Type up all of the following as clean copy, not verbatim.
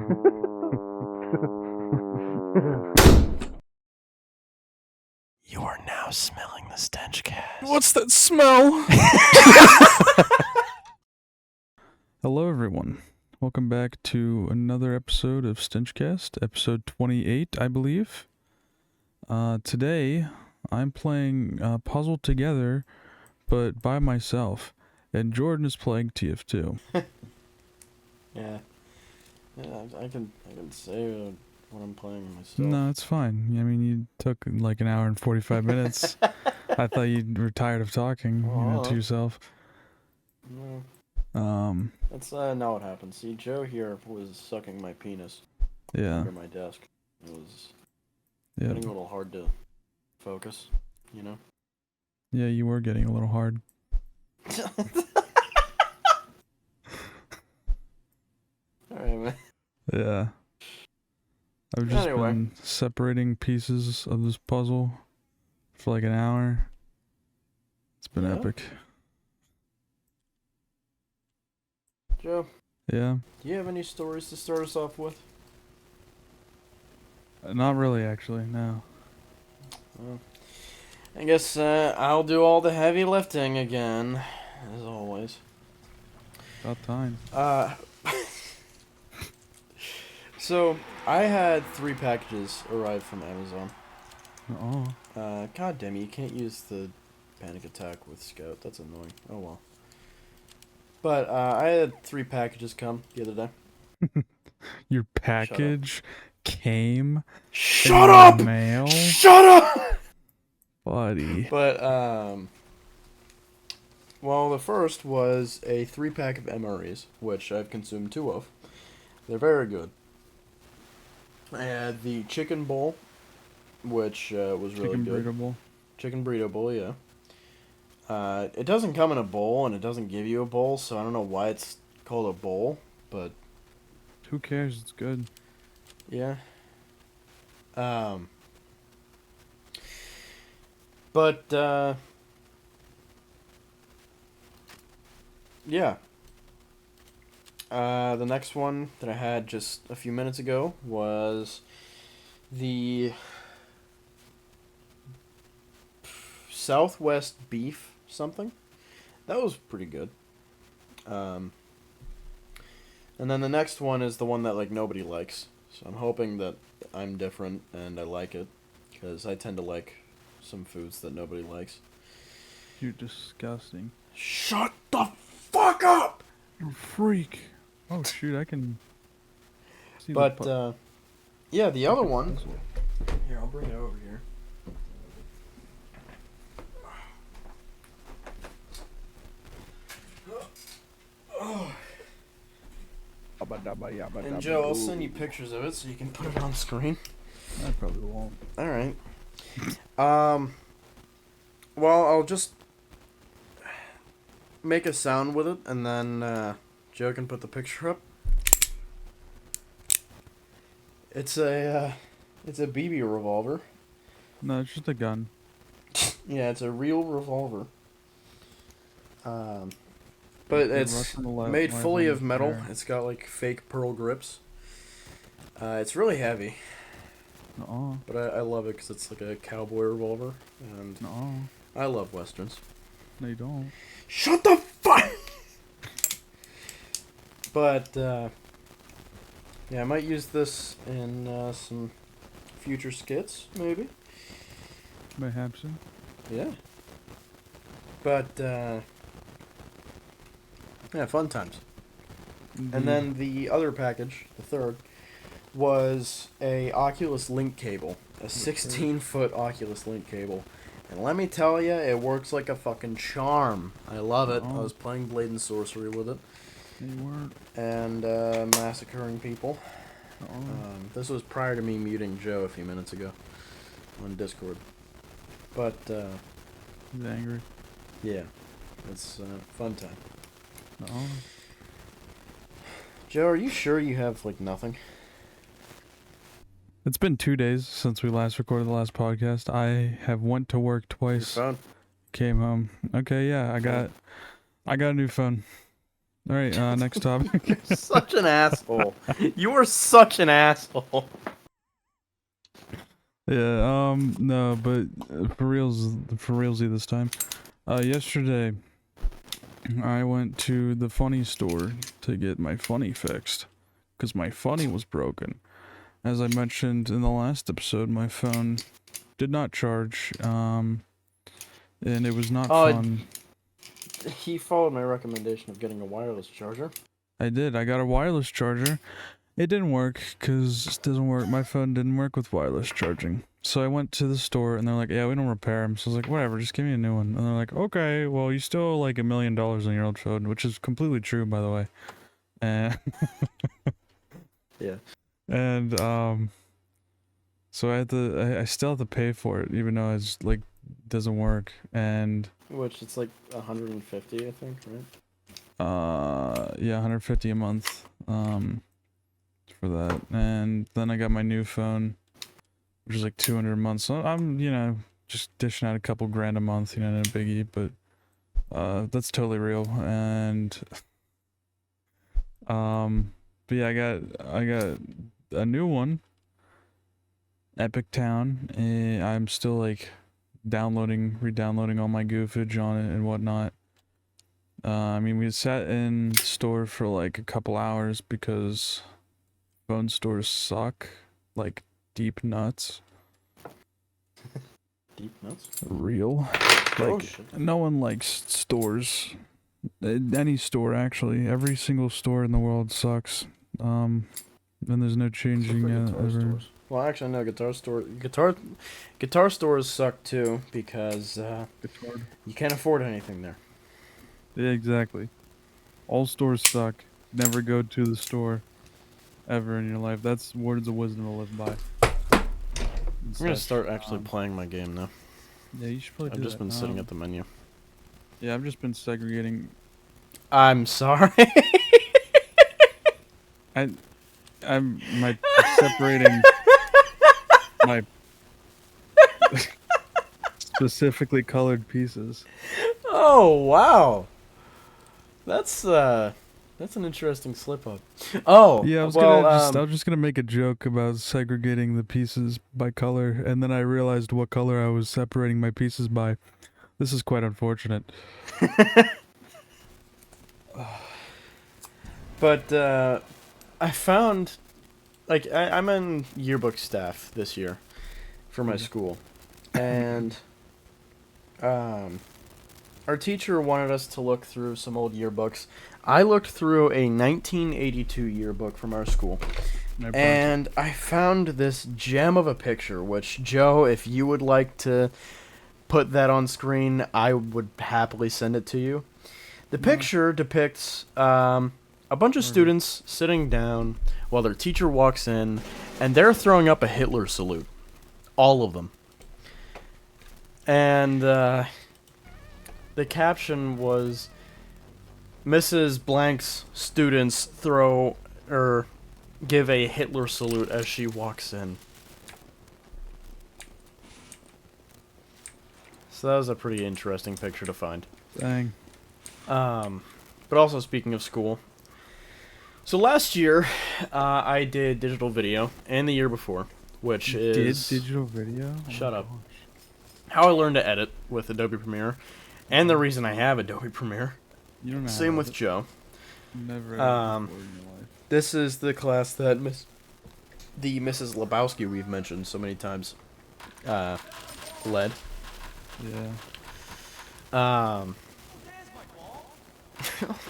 You are now smelling the StenchCast. What's that smell? Hello, everyone. Welcome back to another episode of StenchCast, episode 28, I believe. Today, I'm playing Puzzle Together, but by myself, and Jordan is playing TF2. Yeah, I can say what I'm playing myself. No, it's fine. I mean, you took like an hour and 45 minutes. I thought you were tired of talking, to yourself. No. That's not what happened. See, Joe here was sucking my penis under my desk. It was getting a little hard to focus, you know? Yeah, you were getting a little hard. Alright, man. Yeah. I've just been separating pieces of this puzzle for like an hour. It's been epic. Joe? Yeah? Do you have any stories to start us off with? Not really, actually, no. Well, I guess I'll do all the heavy lifting again, as always. About time. So, I had 3 packages arrive from Amazon. Oh. God damn it, you can't use the panic attack with Scout. That's annoying. Oh well. But I had 3 packages come the other day. Your package came Shut up! In the mail? Shut up! Buddy. But, well, the first was a 3-pack of MREs, which I've consumed 2 of. They're very good. I had the chicken bowl, which was really good. Chicken burrito bowl? Chicken burrito bowl, yeah. It doesn't come in a bowl, and it doesn't give you a bowl, so I don't know why it's called a bowl, but... Who cares? It's good. Yeah. Yeah. The next one that I had just a few minutes ago was the Southwest beef something. That was pretty good. And then the next one is the one that like nobody likes. So I'm hoping that I'm different and I like it, because I tend to like some foods that nobody likes. You're disgusting. Shut the fuck up! You freak. Oh shoot, I can see. But yeah, the other one. Here, I'll bring it over here. And Joe, I'll send you pictures of it so you can put it on screen. I probably won't. Alright. Well, I'll just make a sound with it, and then Joe can put the picture up. It's a BB revolver. No, it's just a gun. Yeah, it's a real revolver. But it's made fully of metal. There. It's got like fake pearl grips. It's really heavy. No. But I love it because it's like a cowboy revolver, and I love westerns. No, you don't. Shut the fuck! But yeah, I might use this in some future skits, maybe. Perhaps. Yeah. But yeah, fun times. Indeed. And then the other package, the third, was a Oculus Link cable. A 16-foot Oculus Link cable. And let me tell you, it works like a fucking charm. I love it. I was playing Blade and Sorcery with it. You weren't. And massacring people. This was prior to me muting Joe a few minutes ago on Discord. But, He's angry. yeah. It's a fun time. No. Joe, are you sure you have, like, nothing? It's been 2 days since we last recorded the last podcast. I have went to work twice. Your phone? Came home. Okay, yeah, I got a new phone. All right, next topic. Such an asshole. You are such an asshole. Yeah, no, but for realsy this time. Yesterday, I went to the funny store to get my funny fixed, because my funny was broken. As I mentioned in the last episode, my phone did not charge, and it was not fun. He followed my recommendation of getting a wireless charger. I did. I got a wireless charger. It didn't work because it doesn't work. My phone didn't work with wireless charging. So I went to the store and they're like, "Yeah, we don't repair them." So I was like, "Whatever, just give me a new one." And they're like, "Okay, well, you still owe like $1 million on your old phone," which is completely true, by the way. And yeah. And so I still have to pay for it, even though it's like doesn't work. And which it's like 150, I think, right? Yeah, 150 a month. For that, and then I got my new phone, which is like 200 a month. So I'm, just dishing out a couple grand a month, no biggie, but that's totally real. And but yeah, I got a new one, Epic Town. I'm still like re-downloading all my goofage on it and whatnot. I mean, we sat in store for like a couple hours because phone stores suck, like deep nuts. Deep nuts? Real. Like, no one likes stores. Any store, actually. Every single store in the world sucks. And there's no changing ever. Stores. Well, actually, no. Guitar stores suck too because you can't afford anything there. Yeah, exactly. All stores suck. Never go to the store ever in your life. That's words of wisdom to live by. I'm gonna start actually playing my game now. Yeah, you should probably do that. I've just been sitting at the menu. Yeah, I've just been segregating. I'm sorry. I'm separating my specifically colored pieces. Oh wow, that's an interesting slip up. Oh yeah, I was just gonna make a joke about segregating the pieces by color, and then I realized what color I was separating my pieces by. This is quite unfortunate. But I found, like, I'm in yearbook staff this year for my school, and our teacher wanted us to look through some old yearbooks. I looked through a 1982 yearbook from our school, and I found this gem of a picture, which, Joe, if you would like to put that on screen, I would happily send it to you. The picture depicts a bunch of students sitting down while their teacher walks in, and they're throwing up a Hitler salute. All of them. And the caption was, Mrs. Blank's students give a Hitler salute as she walks in. So that was a pretty interesting picture to find. Dang. But also, speaking of school, so last year I did digital video, and the year before, which is... Did digital video? Shut up. Gosh. How I learned to edit with Adobe Premiere, and the reason I have Adobe Premiere. You don't know. Same with Joe. Never edited before in your life. This is the class that the Mrs. Lebowski we've mentioned so many times led. Yeah.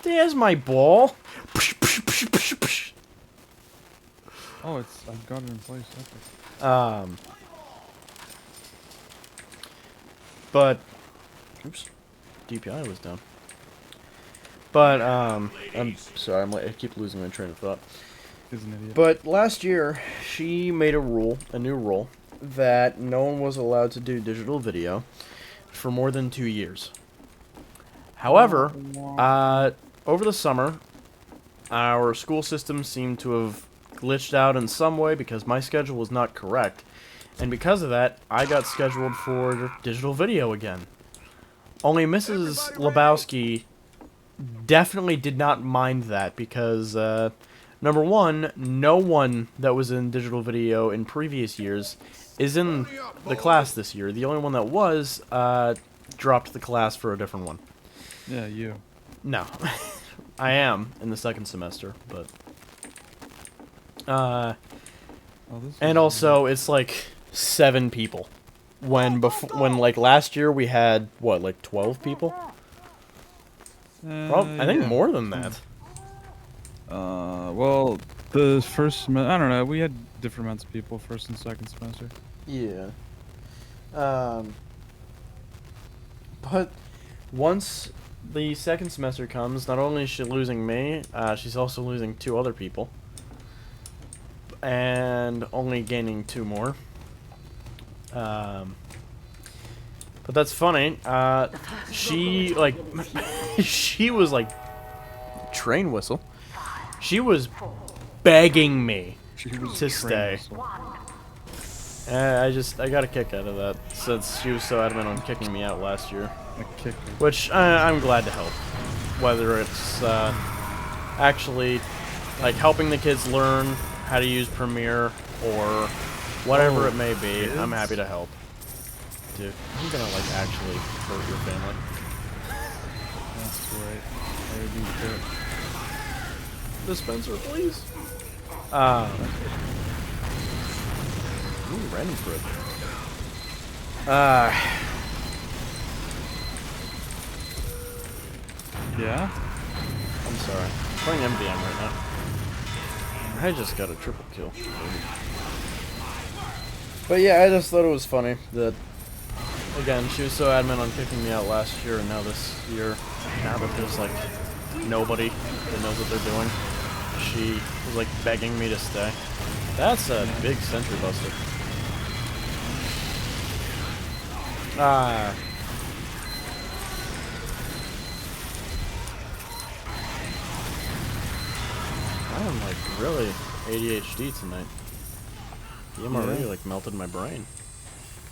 There's my ball. Oh, I've got it in place. Okay. But, oops, DPI was down. But, I'm sorry, I keep losing my train of thought. He's an idiot. But last year, she made a new rule, that no one was allowed to do digital video for more than 2 years. However, over the summer, our school system seemed to have glitched out in some way because my schedule was not correct. And because of that, I got scheduled for digital video again. Only Mrs. Lebowski definitely did not mind that because, number one, no one that was in digital video in previous years is in the class this year. The only one that was, dropped the class for a different one. Yeah, you. No. I am in the second semester, but... and also, it's like 7 people. When like last year we had, what, like 12 people? Well, I think more than that. Well, the first semester, I don't know, we had different amounts of people first and second semester. Yeah. But once the second semester comes, not only is she losing me, she's also losing 2 other people. And only gaining 2 more. But that's funny. She, like, she was like, train whistle. She was begging me to stay. I got a kick out of that since she was so adamant on kicking me out last year. Which I'm glad to help. Whether it's actually like helping the kids learn how to use Premiere or whatever it may be, I'm happy to help. Dude, I'm gonna like actually hurt your family. That's right. I do care. Dispenser, please. Ooh, random crit. Yeah? I'm sorry. I'm playing MDM right now. I just got a triple kill. But yeah, I just thought it was funny that, again, she was so adamant on kicking me out last year, and now this year, now that there's like nobody that knows what they're doing, she was like begging me to stay. That's a big sentry buster. I'm like really ADHD tonight. The MRA like melted my brain.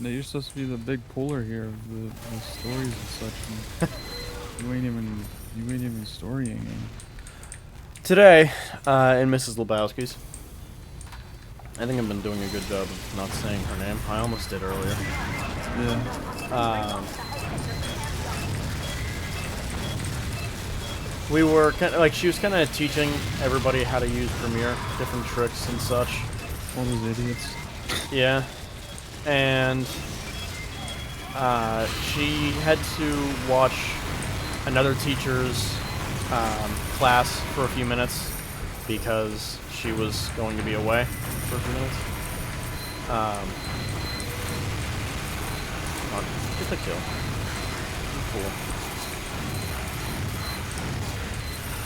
No, you're supposed to be the big puller here of the stories and such. And you ain't even storying. Today, in Mrs. Lebowski's, I think I've been doing a good job of not saying her name. I almost did earlier. Yeah. We were kind of like, she was kind of teaching everybody how to use Premiere, different tricks and such. All those idiots. Yeah. And she had to watch another teacher's class for a few minutes because she was going to be away for a few minutes. Get the kill. Cool.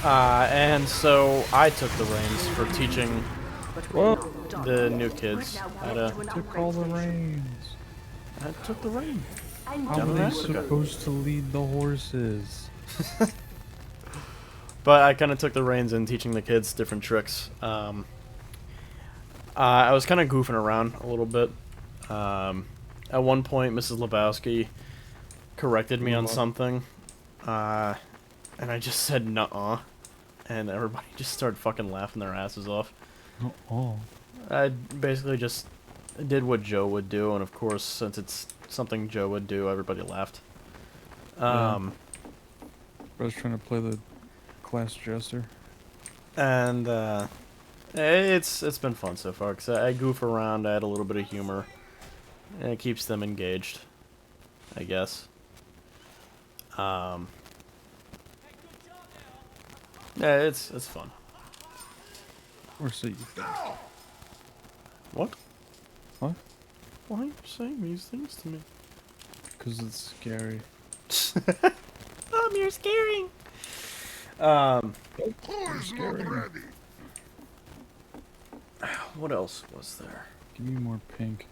And so I took the reins for teaching the new kids how to... Took all the reins. I took the reins. How are they supposed to lead the horses? But I kind of took the reins in teaching the kids different tricks. I was kind of goofing around a little bit. At one point, Mrs. Lebowski corrected me on something, and I just said "nuh-uh," and everybody just started fucking laughing their asses off. I basically just did what Joe would do, and of course, since it's something Joe would do, everybody laughed. I was trying to play the class jester. And it's been fun so far, because I goof around, I add a little bit of humor, and it keeps them engaged, I guess. Yeah, it's fun. Or so you think. What? What? Why are you saying these things to me? Because it's scary. Mom, you're scaring. You're scary. What else was there? Give me more pink.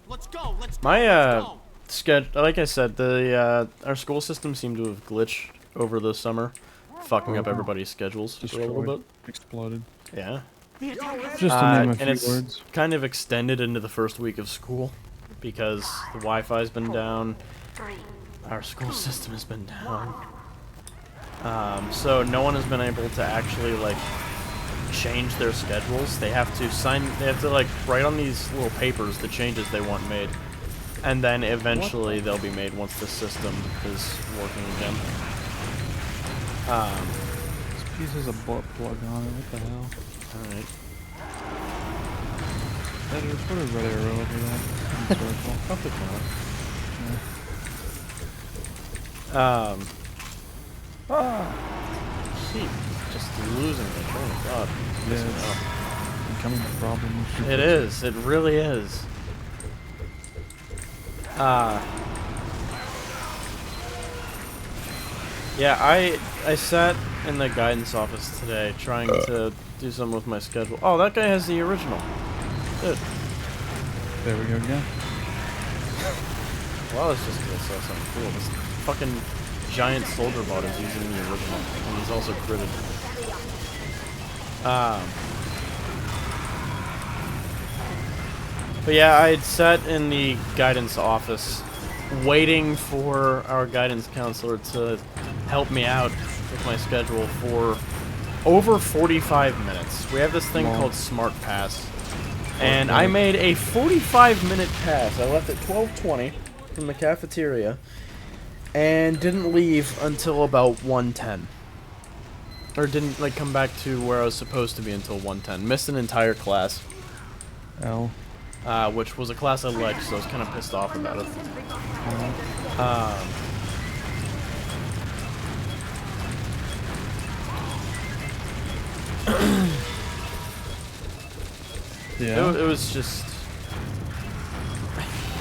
Let's go. Let's go. My like I said, the our school system seemed to have glitched over the summer, fucking up everybody's schedules for a little bit. Exploded. Yeah. Just to name a few and it's words. kind of extended into the first week of school because the Wi-Fi's been down. Our school system has been down. So no one has been able to actually like change their schedules. They have to like write on these little papers the changes they want made, and then eventually they'll be made once the system is working again. This piece has a butt plug on it. What the hell? All right. Just put a red arrow over that. Circle. Up the count. Keep just losing the train of thought. Yeah, becoming a problem. It is. It really is. Yeah, I sat in the guidance office today trying to do something with my schedule. Oh, that guy has the original. Good. There we go again. Well, I was just gonna say something cool. This fucking giant soldier bot is using the original, and he's also critted. But yeah, I had sat in the guidance office waiting for our guidance counselor to help me out with my schedule for over 45 minutes. We have this thing called Smart Pass, and I made a 45-minute pass. I left at 12:20 from the cafeteria and didn't leave until about 1:10. Or didn't like come back to where I was supposed to be until 1:10. Missed an entire class. L. Which was a class I liked, so I was kind of pissed off about it. Yeah. It was just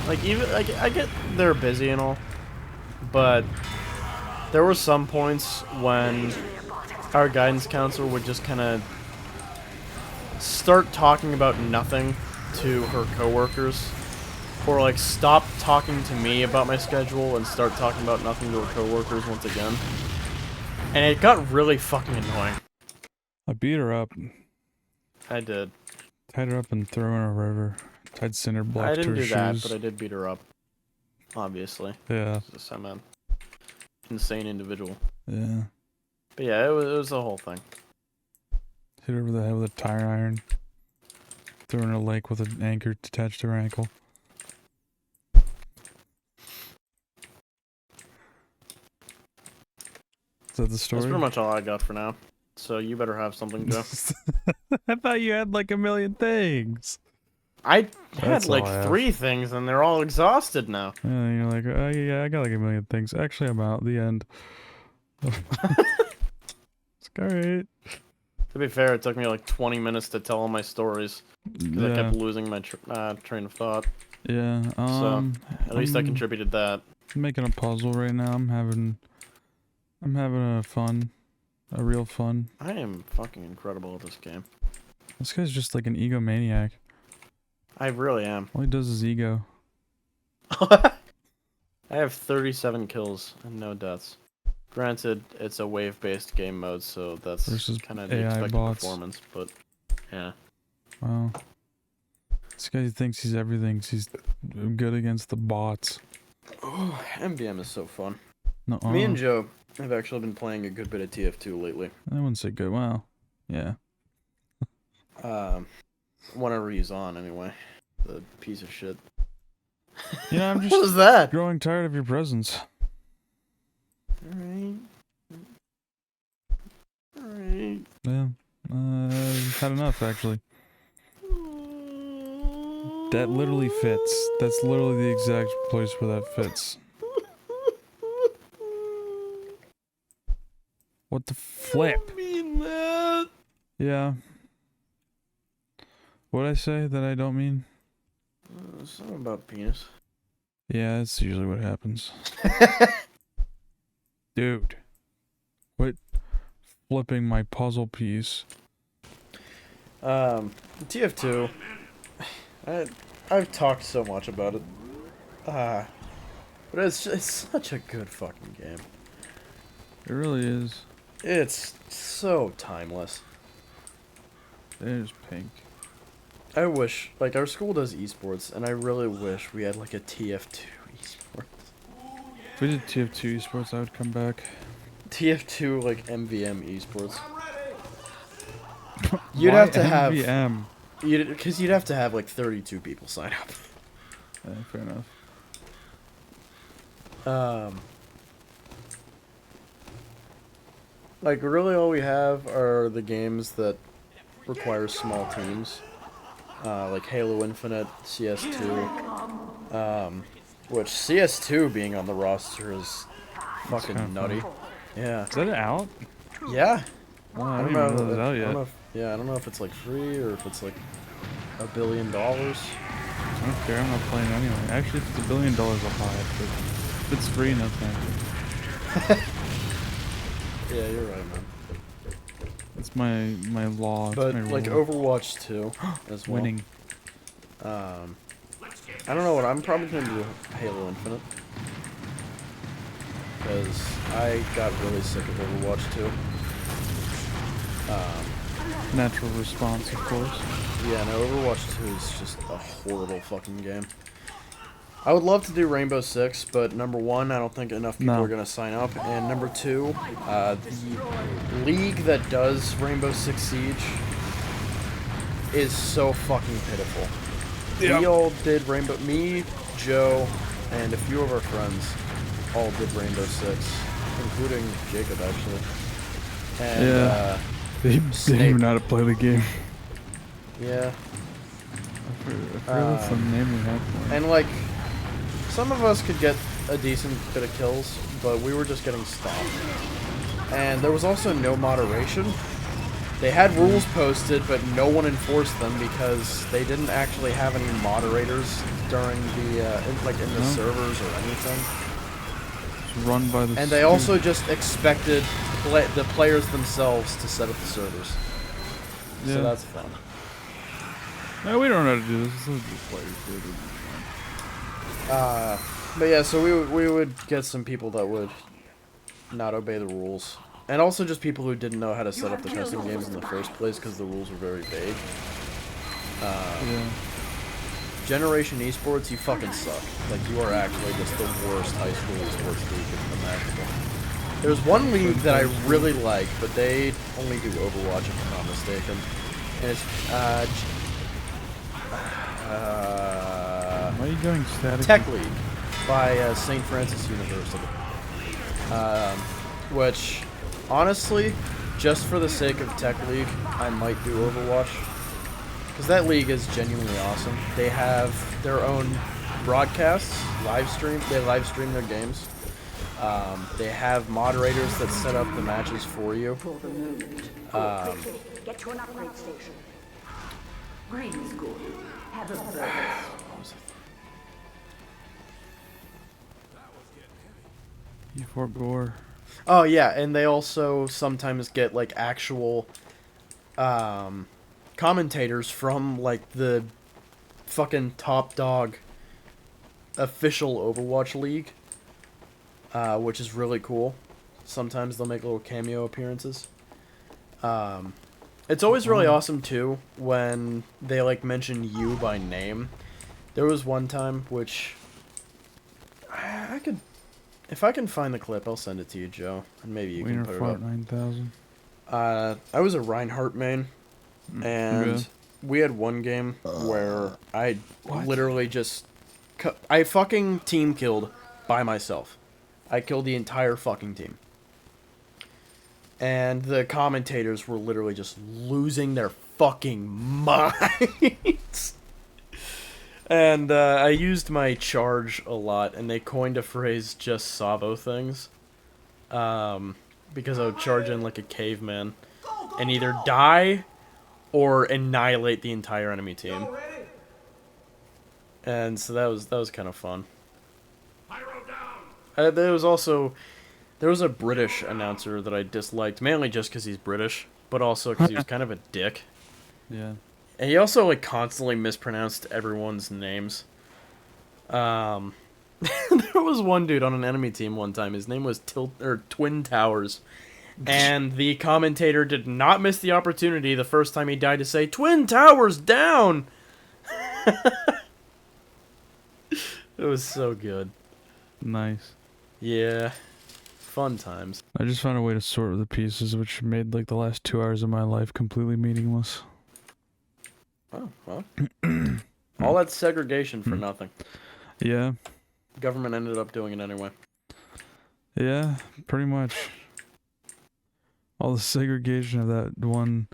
like even like I get they're busy and all, but there were some points when our guidance counselor would just kind of start talking about nothing to her coworkers, or like stop talking to me about my schedule and start talking about nothing to her coworkers once again, and it got really fucking annoying. I beat her up. I did. Tied her up and threw her in a river. Tied cinder blocks to her shoes. I didn't do that, but I did beat her up. Obviously. Yeah. Just I'm an insane individual. Yeah. But yeah, it was the whole thing. Hit her over the head with a tire iron. Threw her in a lake with an anchor attached to her ankle. Is that the story? That's pretty much all I got for now. So you better have something, Joe. I thought you had like a million things. I had That's all I like have. 3 things and they're all exhausted now. Yeah, and you're like, oh, yeah, I got like a million things. Actually, I'm out. The end. It's alright. To be fair, it took me like 20 minutes to tell all my stories because I kept losing my train of thought. Yeah. So at least I I'm contributed that. making a puzzle right now. I'm having a real fun. I am fucking incredible at this game. This guy's just like an egomaniac. I really am. All he does is ego. I have 37 kills and no deaths. Granted, it's a wave-based game mode, so that's kind of the AI expected bots. performance, but yeah. Wow. This guy thinks he's everything. He's good against the bots. Oh, MVM is so fun. Nuh-uh. Me and Joe have actually been playing a good bit of TF2 lately. I wouldn't say good. Wow. Yeah. Whenever he's on, anyway. The piece of shit. You know, I'm just What was that? growing tired of your presence. Alright. Alright. Yeah. Had enough, actually. That literally fits. That's literally the exact place where that fits. What the flip? I don't mean that. Yeah. What'd I say that I don't mean? Something about penis. Yeah, that's usually what happens. Dude. Quit flipping my puzzle piece. TF2. I've talked so much about it. But it's such a good fucking game. It really is. It's so timeless. There's pink. I wish, like, our school does esports, and I really wish we had, like, a TF2 esports. If we did TF2 esports, I would come back. TF2 like MVM esports. Why You'd have to have MVM? because you'd have to have like 32 people sign up. Fair enough. Like really all we have are the games that require small teams. Like Halo Infinite, CS2. Which CS2 being on the roster is fucking kinda nutty. fun. Yeah. Is that out? Yeah. Oh, I don't even know that was out yet. I don't know if it's like free or if it's like $1 billion. I don't care, I'm not playing anyway. Actually, if it's $1 billion, I'll buy it. But if it's free, no thank you. Yeah, you're right, man. It's my law. It's But my like rule. Overwatch 2 as well. Winning. I don't know what I'm probably gonna do. Halo Infinite, because I got really sick of Overwatch 2. Natural response, of course. Yeah, no, Overwatch 2 is just a horrible fucking game. I would love to do Rainbow Six, but number one, I don't think enough people No. are gonna sign up, and number two, the league that does Rainbow Six Siege is so fucking pitiful. Yeah. We all did me, Joe, and a few of our friends all did Rainbow Six, including Jacob, actually. And, Yeah. They didn't Snape. even know how to play the game. Yeah. I forget what's the name we had for it. And, like, some of us could get a decent bit of kills, but we were just getting stopped. And there was also no moderation. They had rules posted, but no one enforced them because they didn't actually have any moderators during the, in the No. servers or anything. It's run by the And they also just expected the players themselves to set up the servers. Yeah. So that's fun. No, we don't know how to do this. This is the players do it. But yeah, so we would get some people that would not obey the rules. And also just people who didn't know how to set up the custom games in the first place because the rules were very vague. Yeah. Generation Esports, you fucking suck. Like, you are actually just the worst high school esports league imaginable. There's one league that I really like, but they only do Overwatch if I'm not mistaken. And it's, Why are you going static? Tech League by St. Francis University. Which, honestly, just for the sake of Tech League, I might do Overwatch. Because that league is genuinely awesome. They have their own broadcasts, they live stream their games. They have moderators that set up the matches for you. Get to an upgrade station. Green school. Have observers. E4 Gore. Oh yeah, and they also sometimes get like actual commentators from like the fucking top dog official Overwatch League, which is really cool. Sometimes they'll make little cameo appearances. It's always really awesome too when they like mention you by name. There was one time which I could, if I can find the clip, I'll send it to you, Joe, and maybe you Wiener can put it Fart up. 9000. I was a Reinhardt main, and Yeah. we had one game where I What? literally just I fucking team killed by myself. I killed the entire fucking team. And the commentators were literally just losing their fucking minds. And I used my charge a lot, and they coined a phrase, just Savo things. Because I would charge in like a caveman and either die or annihilate the entire enemy team. And so that was kind of fun. There was a British announcer that I disliked, mainly just because he's British, but also because he was kind of a dick. Yeah. And he also like constantly mispronounced everyone's names. There was one dude on an enemy team one time. His name was Twin Towers, and the commentator did not miss the opportunity the first time he died to say Twin Towers down. It was so good. Nice. Yeah. Fun times. I just found a way to sort the pieces, which made like the last 2 hours of my life completely meaningless. Oh, well. All that segregation for nothing. Yeah. Government ended up doing it anyway. Yeah, pretty much. All the segregation of that one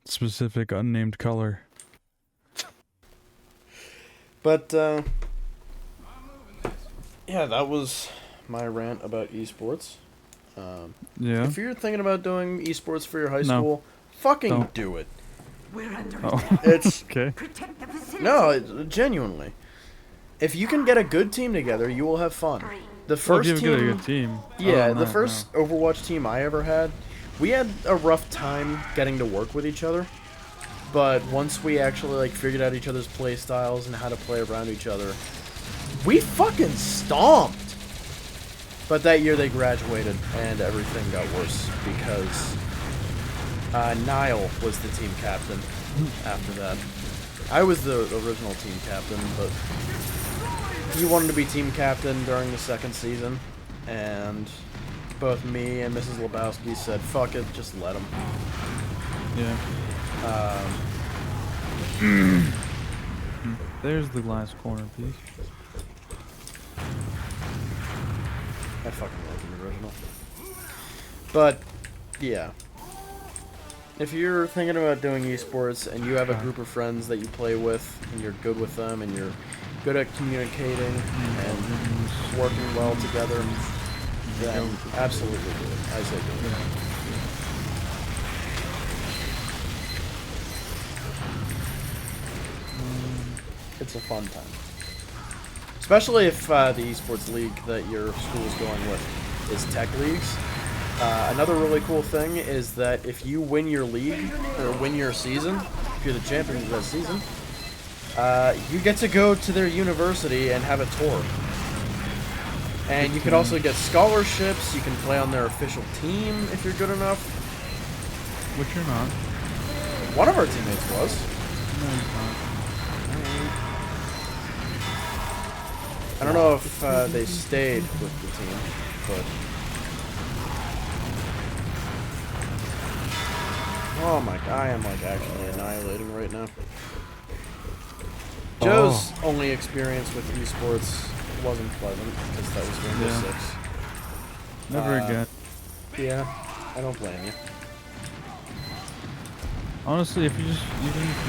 specific unnamed color. But, yeah, that was my rant about esports. Yeah. If you're thinking about doing esports for your high No. school, fucking Don't. do it. We're under Oh. attack. It's Okay. Protect the facility. no, genuinely. If you can get a good team together, you will have fun. The Well, first if you have a team, good team. yeah, Oh, the no, first Overwatch team I ever had, we had a rough time getting to work with each other. But once we actually like figured out each other's play styles and how to play around each other, we fucking stomped. But that year they graduated and everything got worse because Niall was the team captain after that. I was the original team captain, but he wanted to be team captain during the second season, and both me and Mrs. Lebowski said, fuck it, just let him. Yeah. There's the last corner piece. I fucking like the original. But, yeah. If you're thinking about doing esports and you have a group of friends that you play with, and you're good with them, and you're good at communicating and working well together, then absolutely do it. I say do it. It's a fun time. Especially if the esports league that your school is going with is tech leagues. Another really cool thing is that if you win your league, or win your season, if you're the champion of that season, you get to go to their university and have a tour. And you can also get scholarships, you can play on their official team if you're good enough. Which you're not. One of our teammates was. No, he's not. I don't know if they stayed with the team, but... Oh my god, I am like actually annihilating right now. Joe's only experience with esports wasn't pleasant, because that was Rainbow Yeah. Six. Never again. Yeah, I don't blame you. Honestly, even if you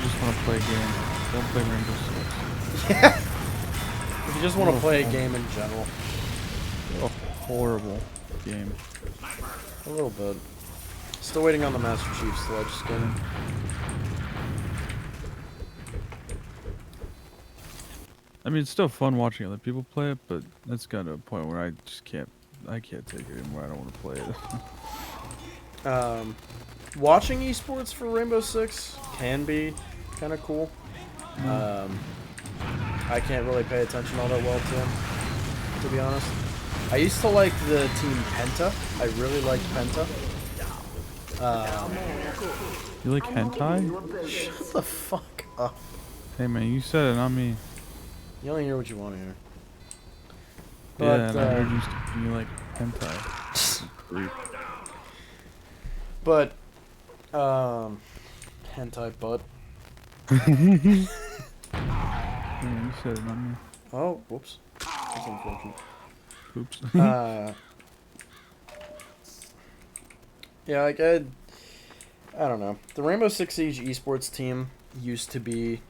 just want to play a game, don't play Rainbow Six. If you just want to play a game in general. A horrible game. A little bit. Still waiting on the Master Chief Sledge skin. I mean, it's still fun watching other people play it, but it's got to a point where I just can't take it anymore. I don't want to play it. Watching esports for Rainbow Six can be kind of cool. I can't really pay attention all that well to them, to be honest. I used to like the team Penta. I really liked Penta. You like hentai? Shut the fuck up. Hey man, you said it, not me. You only hear what you want to hear. Yeah, and I But, heard you like hentai. Creep. but, hentai butt. Yeah, you said it, not me. Oh, whoops. That's unfortunate. Oops. Yeah, like I don't know. The Rainbow Six Siege esports team used to be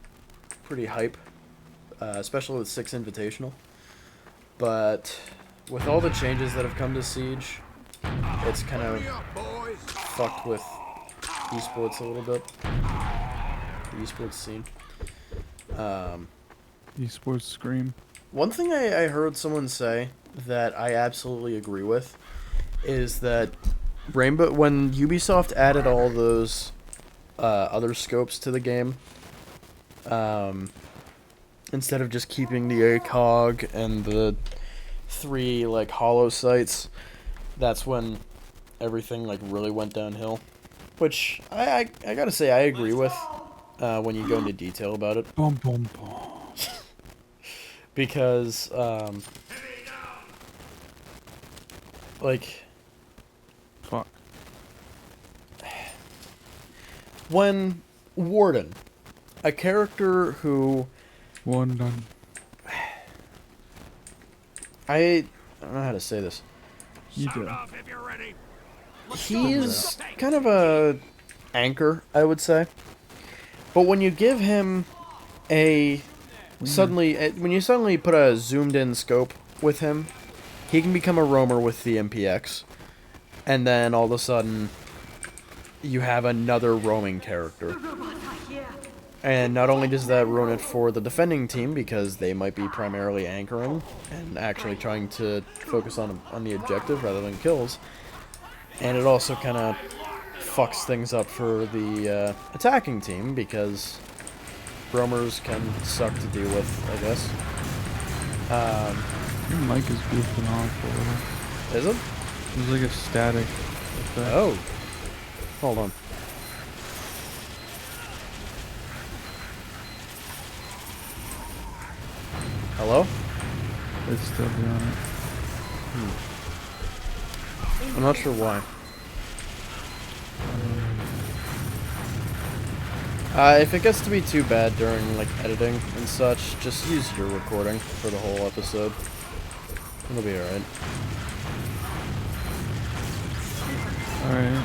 pretty hype, especially with Six Invitational. But with all the changes that have come to Siege, it's kind of fucked with esports a little bit. The esports scene. Esports scream. One thing I heard someone say that I absolutely agree with is that when Ubisoft added all those other scopes to the game, instead of just keeping the ACOG and the 3 like hollow sights, that's when everything like really went downhill. Which I gotta say I agree with when you go into detail about it. Boom, boom, boom. Because like when Warden, a character who One done. I don't know how to say this. You Sound do. off if you're ready. He's kind of a anchor, I would say. But when you give him when you suddenly put a zoomed in scope with him, he can become a roamer with the MPX. And then all of a sudden, you have another roaming character. And not only does that ruin it for the defending team, because they might be primarily anchoring and actually trying to focus on the objective rather than kills, and it also kind of fucks things up for the attacking team, because roamers can suck to deal with, I guess. Your mic is goofing off a little. Is it? There's like a static effect. Oh. Hold on. Hello? It's still doing it. I'm not sure why. If it gets to be too bad during like editing and such, just use your recording for the whole episode. It'll be alright. Alright.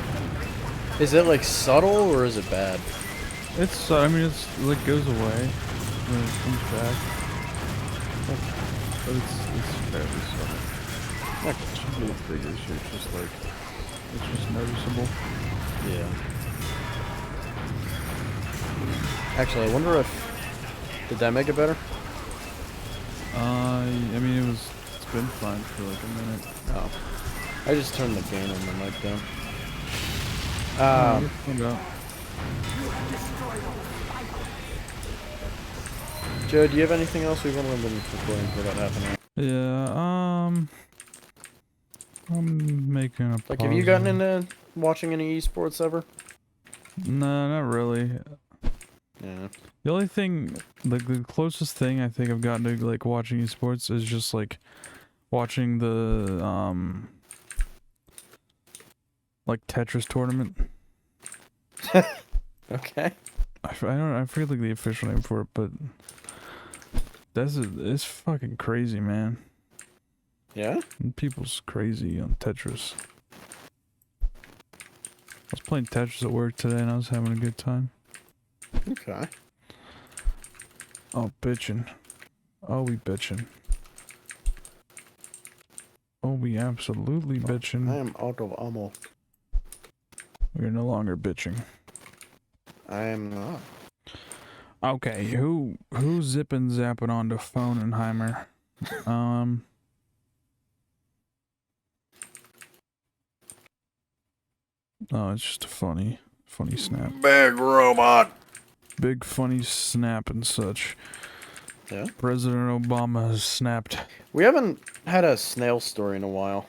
Is it like subtle or is it bad? It's, I mean, it's like goes away when it comes back. But it's fairly subtle. It should be a big issue, it's just like, it's just noticeable. Yeah. Actually, I wonder if... Did that make it better? I mean, it's been fine for like a minute. Oh. I just turned the gain on the mic down. Joe, do you have anything else? We've only been recording for about half an hour. Yeah, I'm making a Like, have you gotten into watching any esports ever? No, not really. Yeah. The only thing, like the closest thing I think I've gotten to like watching esports is just like watching the like Tetris tournament. Okay. I forget like the official name for it, but it's fucking crazy, man. Yeah? People's crazy on Tetris. I was playing Tetris at work today and I was having a good time. Okay. Oh, bitchin'. Oh, we bitchin'. Oh, we absolutely bitchin'. I am out of ammo. We're no longer bitching. I am not. Okay, who's zipping zapping onto Phonenheimer? Oh, it's just a funny snap. Big robot! Big funny snap and such. Yeah? President Obama has snapped. We haven't had a snail story in a while.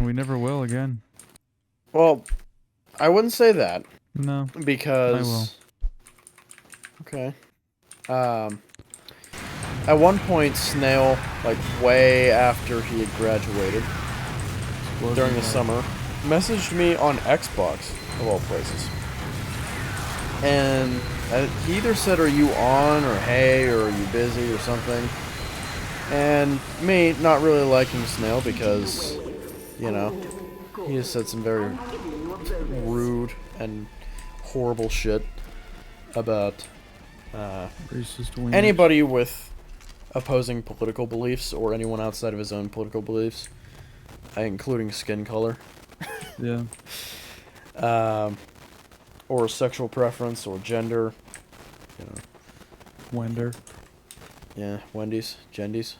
We never will again. Well, I wouldn't say that. No. Because... I will. Okay. At one point, Snail, like way after he had graduated, during the summer, messaged me on Xbox, of all places. And he either said, "Are you on?" or "Hey," or "Are you busy?" or something. And me not really liking Snail because, you know, he has said some very rude and horrible shit about racist wieners. anybody with opposing political beliefs or anyone outside of his own political beliefs, including skin color. Yeah. Or sexual preference or gender. You know. Wender. Yeah, Wendy's, Gendies.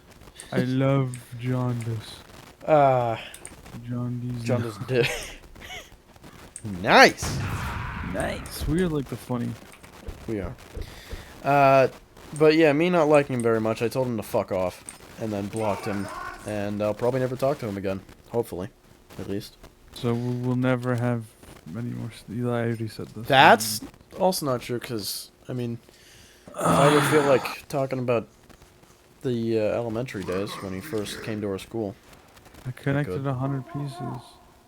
I love jaundice. Jaundice. Jaundice dick. Nice! Nice. We are like the funny. We are. But yeah, me not liking him very much, I told him to fuck off. And then blocked him. And I'll probably never talk to him again. Hopefully. At least. So we'll never have any more. Eli already said this. That's also not true, because, I mean, if I ever feel like talking about the elementary days when he first came to our school. I connected 100 pieces.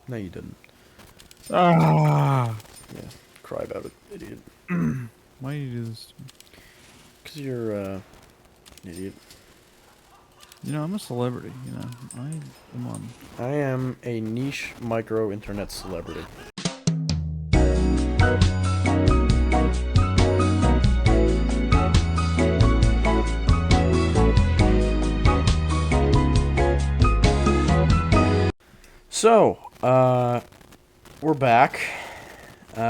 No, you didn't. Ah. Yeah. cry about it, idiot. Why do you do this? Because you're an idiot. You know, I'm a celebrity, you know. Come on. I am a niche micro internet celebrity. So, we're back.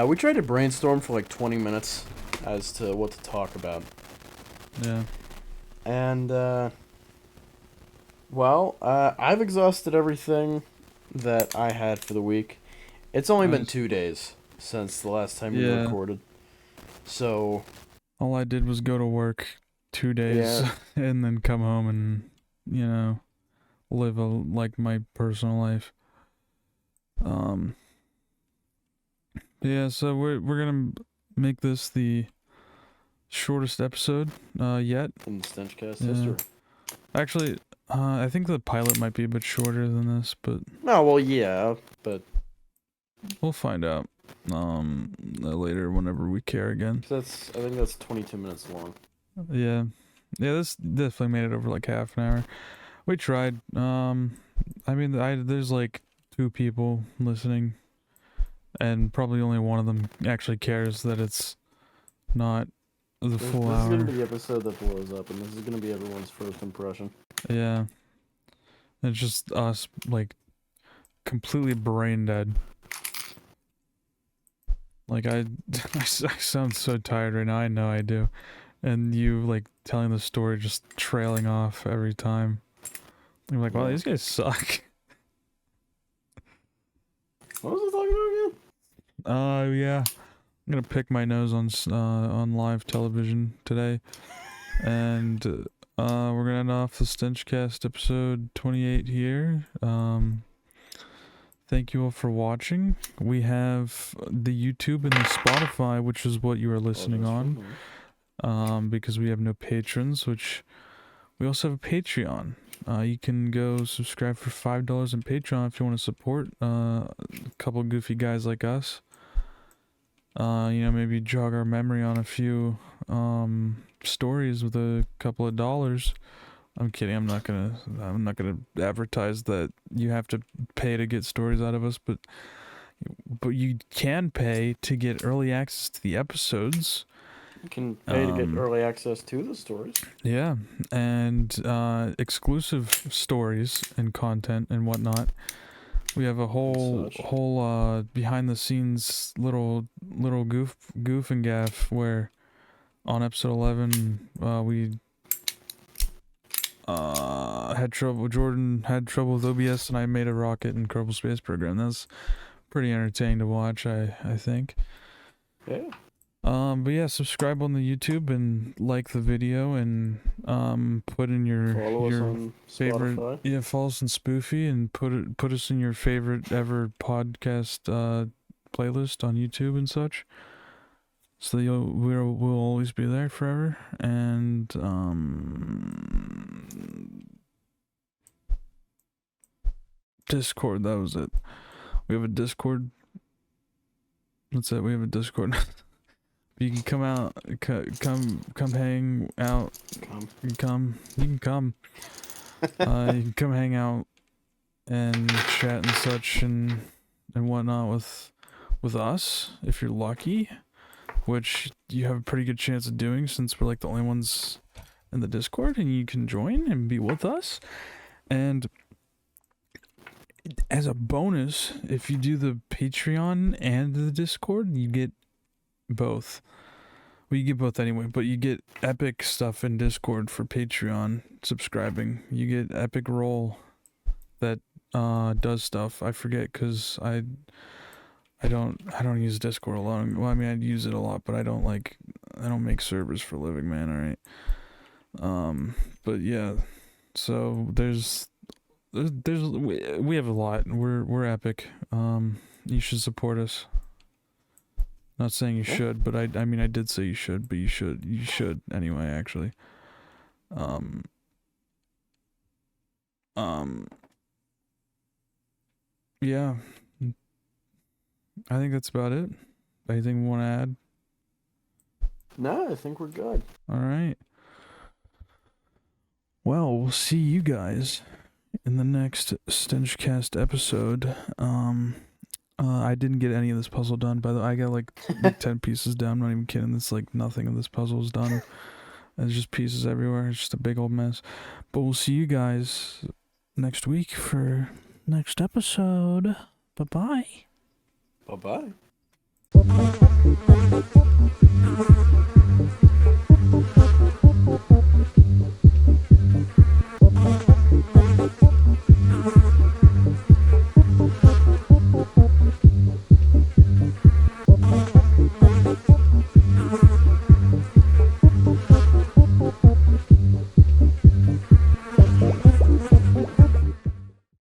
We tried to brainstorm for like 20 minutes as to what to talk about. Yeah. And, I've exhausted everything that I had for the week. It's only been 2 days since the last time we recorded. So... all I did was go to work 2 days and then come home and, you know, live my personal life. Yeah, so we're gonna make this the shortest episode yet in the StenchCast history. Actually, I think the pilot might be a bit shorter than this, but but we'll find out later whenever we care again. I think that's 22 minutes long. Yeah, this definitely made it over like half an hour. We tried. There's like 2 people listening, and probably only one of them actually cares that it's not the full hour. This is gonna be the episode that blows up, and this is gonna be everyone's first impression. Yeah. It's just us, like, completely brain dead. Like, I sound so tired right now, I know I do. And you, like, telling the story just trailing off every time. You're like, wow, these guys suck. What was I talking about again? Yeah. I'm gonna pick my nose on live television today. And, we're gonna end off the StenchCast episode 28 here. Thank you all for watching. We have the YouTube and the Spotify, which is what you are listening on. Because we have no patrons, which we also have a Patreon. You can go subscribe for $5 on Patreon if you want to support a couple goofy guys like us. Maybe jog our memory on a few stories with a couple of dollars. I'm kidding. I'm not gonna advertise that you have to pay to get stories out of us, but you can pay to get early access to the episodes. You can pay to get early access to the stories. Yeah, and exclusive stories and content and whatnot. We have a whole behind the scenes little goof and gaff where on episode 11 we had trouble. Jordan had trouble with OBS, and I made a rocket in Kerbal Space Program. That's pretty entertaining to watch, I think. Yeah. But yeah, subscribe on the YouTube and like the video and put in your favorite Spotify. Yeah, follow us on Spoofy and put us in your favorite ever podcast playlist on YouTube and such. So we'll always be there forever. And Discord, that was it. We have a Discord. That's it. We have a Discord. You can come out, come hang out. You can come. You can come hang out and chat and such and whatnot with us if you're lucky, which you have a pretty good chance of doing since we're like the only ones in the Discord, and you can join and be with us. And as a bonus, if you do the Patreon and the Discord, you get both. Well, you get both anyway, but you get epic stuff in Discord for Patreon subscribing. You get epic roll that does stuff. I forget because I don't use Discord a lot. Well, I mean, I use it a lot, but I don't make servers for a living, man. All right. But yeah, so we have a lot. We're epic. You should support us. Not saying you should, but I mean I did say you should, but you should anyway, actually. Yeah. I think that's about it. Anything you want to add? No, I think we're good. All right. Well, we'll see you guys in the next StenchCast episode. I didn't get any of this puzzle done. By the way, I got like 10 pieces done. I'm not even kidding. It's like nothing of this puzzle is done. There's just pieces everywhere. It's just a big old mess. But we'll see you guys next week for next episode. Bye-bye. Bye-bye.